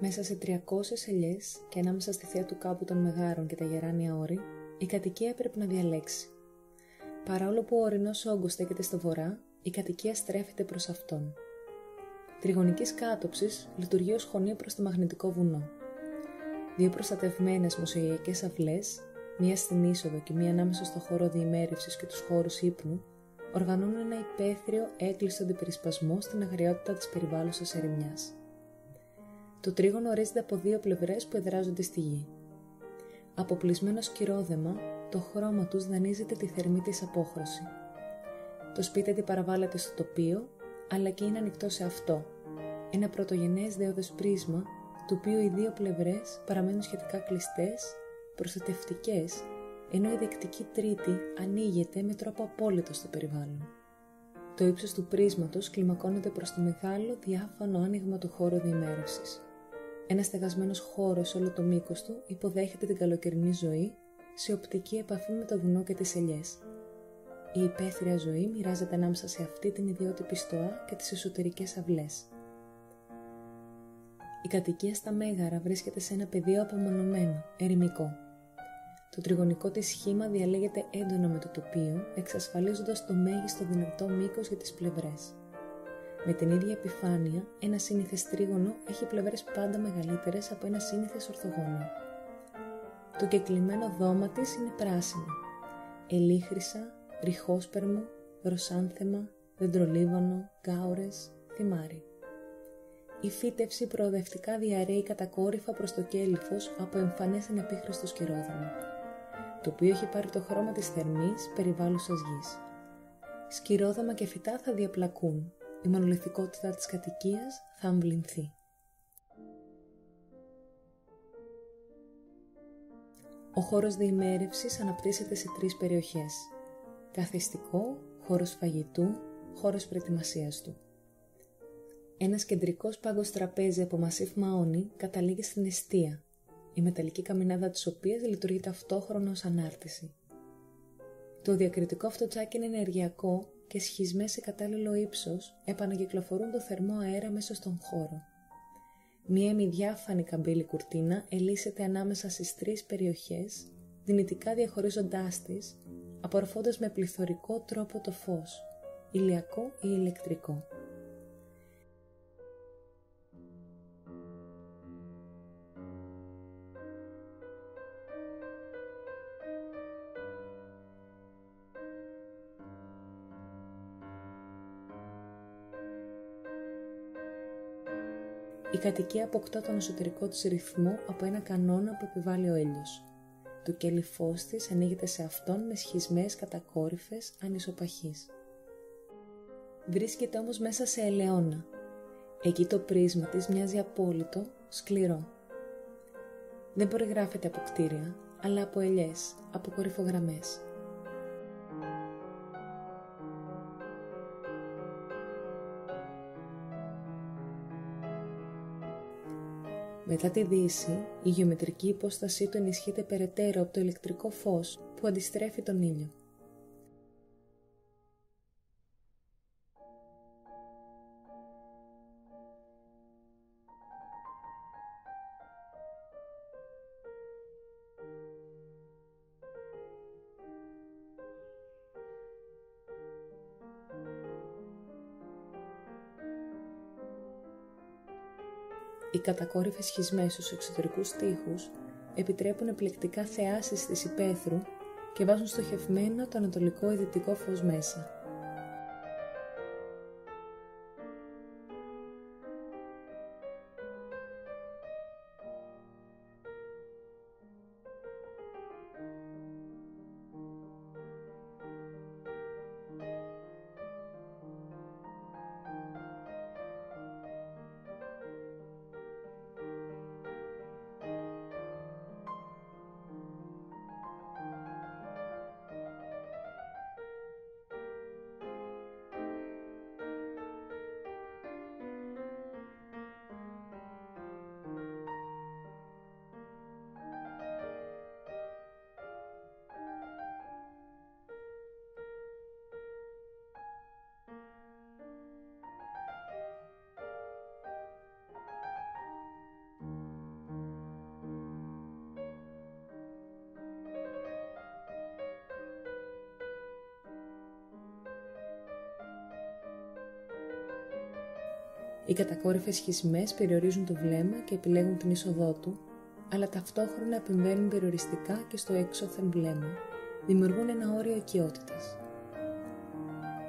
Μέσα σε 300 ελιές και ανάμεσα στη θέα του κάμπου των Μεγάρων και τα γεράνια όρη, η κατοικία έπρεπε να διαλέξει. Παρόλο που ο ορεινός όγκος στέκεται στο βορρά, η κατοικία στρέφεται προς αυτόν. Τριγωνικής κάτοψης, λειτουργεί ως χωνή προς το μαγνητικό βουνό. Δύο προστατευμένες μοσαϊκές αυλές, μία στην είσοδο και μία ανάμεσα στο χώρο διημέρευσης και τους χώρους ύπνου, οργανώνουν ένα υπαίθριο έκλειστο αντιπερισπασμό στην αγριότητα της περιβάλλουσας ερημιάς. Το τρίγωνο ορίζεται από δύο πλευρές που εδράζονται στη γη. Αποπλισμένο σκυρόδεμα, το χρώμα τους δανείζεται τη θερμή της απόχρωση. Το σπίτι αντιπαραβάλλεται στο τοπίο, αλλά και είναι ανοιχτό σε αυτό, ένα πρωτογενές δέοδες πρίσμα, του οποίου οι δύο πλευρές παραμένουν σχετικά κλειστές, προστατευτικές, ενώ η δεκτική τρίτη ανοίγεται με τρόπο απόλυτο στο περιβάλλον. Το ύψος του πρίσματος κλιμακώνεται προς το μεγάλο διάφανο άνοιγμα του χώρου διημέρευσης. Ένας στεγασμένος χώρος όλο το μήκος του υποδέχεται την καλοκαιρινή ζωή σε οπτική επαφή με το βουνό και τις ελιές. Η υπαίθρια ζωή μοιράζεται ανάμεσα σε αυτή την ιδιότυπη στοά και τις εσωτερικές αυλές. Η κατοικία στα Μέγαρα βρίσκεται σε ένα πεδίο απομονωμένο, ερημικό. Το τριγωνικό της σχήμα διαλέγεται έντονα με το τοπίο, εξασφαλίζοντας το μέγιστο δυνατό μήκος για τις πλευρές. Με την ίδια επιφάνεια, ένα σύνηθες τρίγωνο έχει πλευρές πάντα μεγαλύτερες από ένα σύνηθες ορθογώνιο. Το κεκλειμένο δώμα της είναι πράσινο, ελίχρυσα, ριχόσπερμο, δροσάνθεμα, δεντρολίβανο, γκάουρες, θυμάρι. Η φύτευση προοδευτικά διαρρέει κατακόρυφα προς το κέλυφος από εμφανές ανεπίχρηστο σκυρόδεμα, το οποίο έχει πάρει το χρώμα της θερμής περιβάλλουσας γης. Σκυρόδεμα και φυτά θα διαπλακούν, η μονολιθικότητα της κατοικίας θα αμβληνθεί. Ο χώρος διημέρευσης αναπτύσσεται σε 3 περιοχές: καθιστικό, χώρος φαγητού, χώρος προετοιμασίας του. Ένας κεντρικός πάγκος τραπέζι από μασίφ μαόνι καταλήγει στην εστία, η μεταλλική καμινάδα της οποίας λειτουργεί ταυτόχρονα ως ανάρτηση. Το διακριτικό αυτό τσάκι είναι ενεργειακό και σχισμές σε κατάλληλο ύψος επανακυκλοφορούν το θερμό αέρα μέσα στον χώρο. Μία ημιδιάφανη καμπύλη κουρτίνα ελύσσεται ανάμεσα στις 3 περιοχές, δυνητικά διαχωρίζοντάς τις, απορροφώντας με πληθωρικό τρόπο το φως, ηλιακό ή ηλεκτρικό. Η κατοικία αποκτά τον εσωτερικό της ρυθμό από ένα κανόνα που επιβάλλει ο ήλιος. Το κέλυφός της ανοίγεται σε αυτόν με σχισμές κατακόρυφες ανισοπαχείς. Βρίσκεται όμως μέσα σε ελαιώνα. Εκεί το πρίσμα της μοιάζει απόλυτο, σκληρό. Δεν περιγράφεται από κτίρια, αλλά από ελιές, από κορυφογραμμές. Μετά τη δύση, η γεωμετρική υπόστασή του ενισχύεται περαιτέρω από το ηλεκτρικό φως που αντιστρέφει τον ήλιο. Οι κατακόρυφες σχισμές στους εξωτερικούς τοίχους επιτρέπουν επιλεκτικά θεάσεις της υπαίθρου και βάζουν στοχευμένο το ανατολικό ή δυτικό φως μέσα. Οι κατακόρυφες σχισμές περιορίζουν το βλέμμα και επιλέγουν την είσοδό του, αλλά ταυτόχρονα επεμβαίνουν περιοριστικά και στο έξωθεν βλέμμα. Δημιουργούν ένα όριο οικειότητας.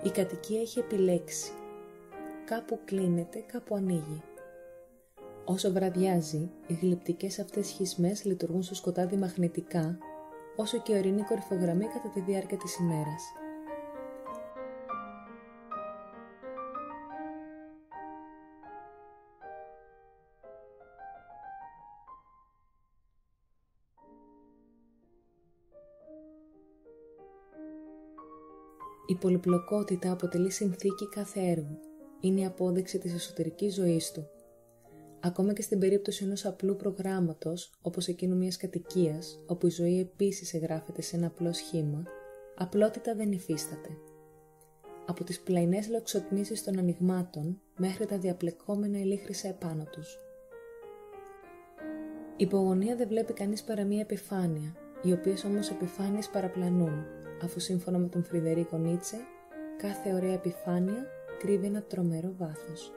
Η κατοικία έχει επιλέξει. Κάπου κλείνεται, κάπου ανοίγει. Όσο βραδιάζει, οι γλυπτικές αυτές σχισμές λειτουργούν στο σκοτάδι μαγνητικά, όσο και η ορεινή κορυφογραμμή κατά τη διάρκεια της ημέρας. Η πολυπλοκότητα αποτελεί συνθήκη κάθε έργου. Είναι η απόδειξη της εσωτερικής ζωής του. Ακόμα και στην περίπτωση ενός απλού προγράμματος, όπως εκείνου μιας κατοικίας, όπου η ζωή επίσης εγγράφεται σε ένα απλό σχήμα, απλότητα δεν υφίσταται. Από τις πλαϊνές λοξοτμήσεις των ανοιγμάτων μέχρι τα διαπλεκόμενα ηλίχρισα επάνω τους. Υπογωνία δεν βλέπει κανείς παρά μία επιφάνεια, οι οποίες όμως επιφάνειες παραπλανούν, αφού σύμφωνα με τον Φριδερίκο Νίτσε, κάθε ωραία επιφάνεια κρύβει ένα τρομερό βάθος.